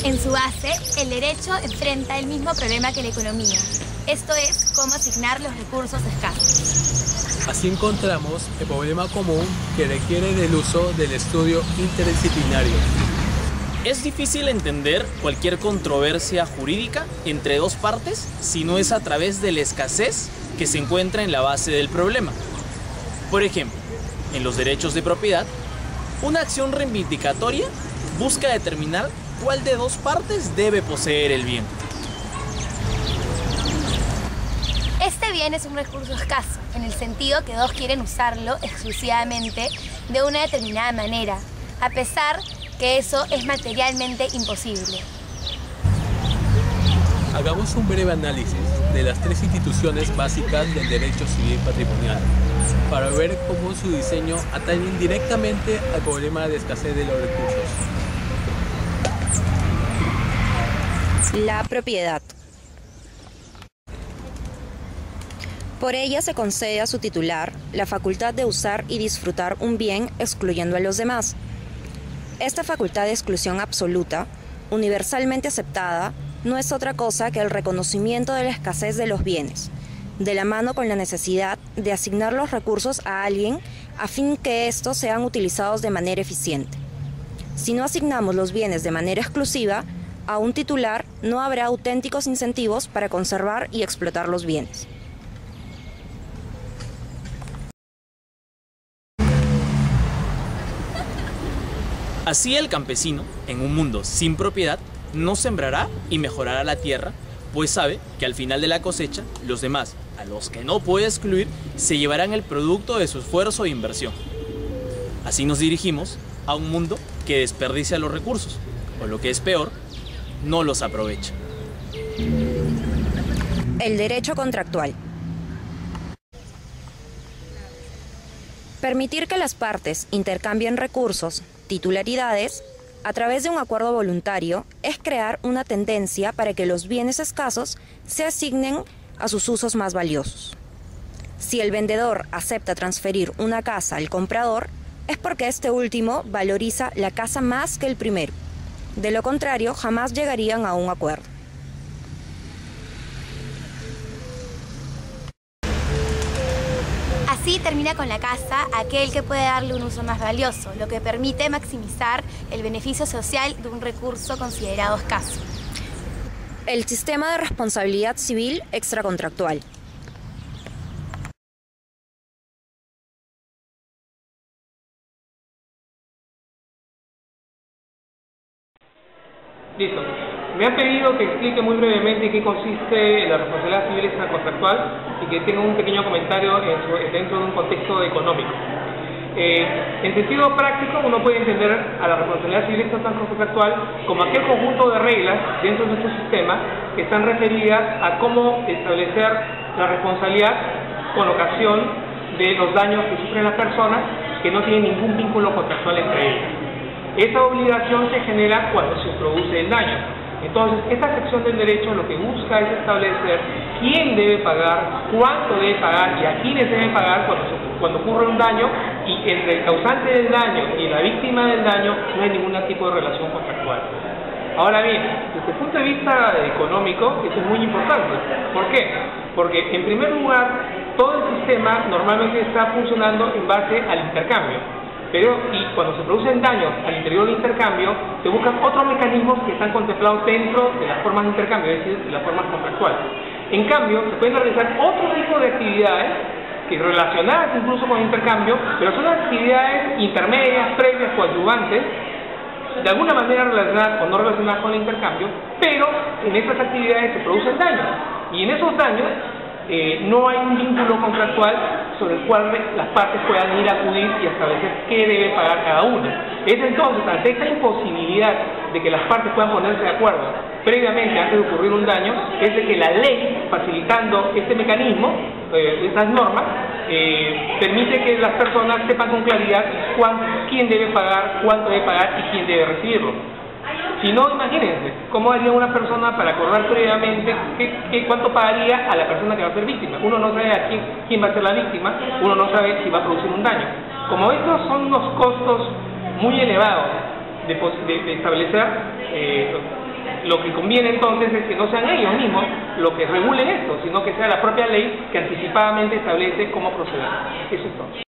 En su base, el derecho enfrenta el mismo problema que la economía. Esto es, cómo asignar los recursos escasos. Así encontramos el problema común que requiere del uso del estudio interdisciplinario. Es difícil entender cualquier controversia jurídica entre dos partes si no es a través de la escasez que se encuentra en la base del problema. Por ejemplo, en los derechos de propiedad, una acción reivindicatoria busca determinar cuál de dos partes debe poseer el bien. Este bien es un recurso escaso, en el sentido que dos quieren usarlo exclusivamente de una determinada manera, a pesar que eso es materialmente imposible. Hagamos un breve análisis de las tres instituciones básicas del derecho civil patrimonial para ver cómo su diseño atañe directamente al problema de escasez de los recursos. La propiedad. Por ella se concede a su titular la facultad de usar y disfrutar un bien excluyendo a los demás. Esta facultad de exclusión absoluta, universalmente aceptada, no es otra cosa que el reconocimiento de la escasez de los bienes, de la mano con la necesidad de asignar los recursos a alguien a fin que estos sean utilizados de manera eficiente. Si no asignamos los bienes de manera exclusiva, a un titular no habrá auténticos incentivos para conservar y explotar los bienes. Así el campesino, en un mundo sin propiedad, no sembrará y mejorará la tierra, pues sabe que al final de la cosecha, los demás, a los que no puede excluir, se llevarán el producto de su esfuerzo e inversión. Así nos dirigimos a un mundo que desperdicia los recursos, o lo que es peor, no los aprovecha. El derecho contractual. Permitir que las partes intercambien recursos, titularidades, a través de un acuerdo voluntario, es crear una tendencia para que los bienes escasos se asignen a sus usos más valiosos. Si el vendedor acepta transferir una casa al comprador, es porque este último valoriza la casa más que el primero. De lo contrario, jamás llegarían a un acuerdo. Así termina con la casa aquel que puede darle un uso más valioso, lo que permite maximizar el beneficio social de un recurso considerado escaso. El sistema de responsabilidad civil extracontractual. Listo. Me han pedido que explique muy brevemente en qué consiste la responsabilidad civil extracontractual y que tenga un pequeño comentario dentro de un contexto económico. En sentido práctico, uno puede entender a la responsabilidad civil extracontractual como aquel conjunto de reglas dentro de nuestro sistema que están referidas a cómo establecer la responsabilidad con ocasión de los daños que sufren las personas que no tienen ningún vínculo contractual entre ellas. Esa obligación se genera cuando se produce el daño. Entonces, esta sección del derecho lo que busca es establecer quién debe pagar, cuánto debe pagar y a quiénes deben pagar cuando ocurre un daño, y entre el causante del daño y la víctima del daño no hay ningún tipo de relación contractual. Ahora bien, desde el punto de vista económico, esto es muy importante. ¿Por qué? Porque, en primer lugar, todo el sistema normalmente está funcionando en base al intercambio. Y cuando se producen daños al interior del intercambio, se buscan otros mecanismos que están contemplados dentro de las formas de intercambio, es decir, de las formas contractuales. En cambio, se pueden realizar otro tipo de actividades que relacionadas incluso con el intercambio, pero son actividades intermedias, previas, coadyuvantes, de alguna manera relacionadas o no relacionadas con el intercambio, pero en esas actividades se producen daños. Y en esos daños no hay un vínculo contractual sobre el cual las partes puedan ir a acudir y establecer qué debe pagar cada una. Es entonces, ante esta imposibilidad de que las partes puedan ponerse de acuerdo previamente antes de ocurrir un daño, es de que la ley, facilitando este mecanismo, estas normas, permite que las personas sepan con claridad quién debe pagar, cuánto debe pagar y quién debe recibirlo. Si no, imagínense, ¿cómo haría una persona para acordar previamente cuánto pagaría a la persona que va a ser víctima? Uno no sabe a quién va a ser la víctima, uno no sabe si va a producir un daño. Como estos son unos costos muy elevados de establecer, lo que conviene entonces es que no sean ellos mismos los que regulen esto, sino que sea la propia ley que anticipadamente establece cómo proceder. Eso es todo.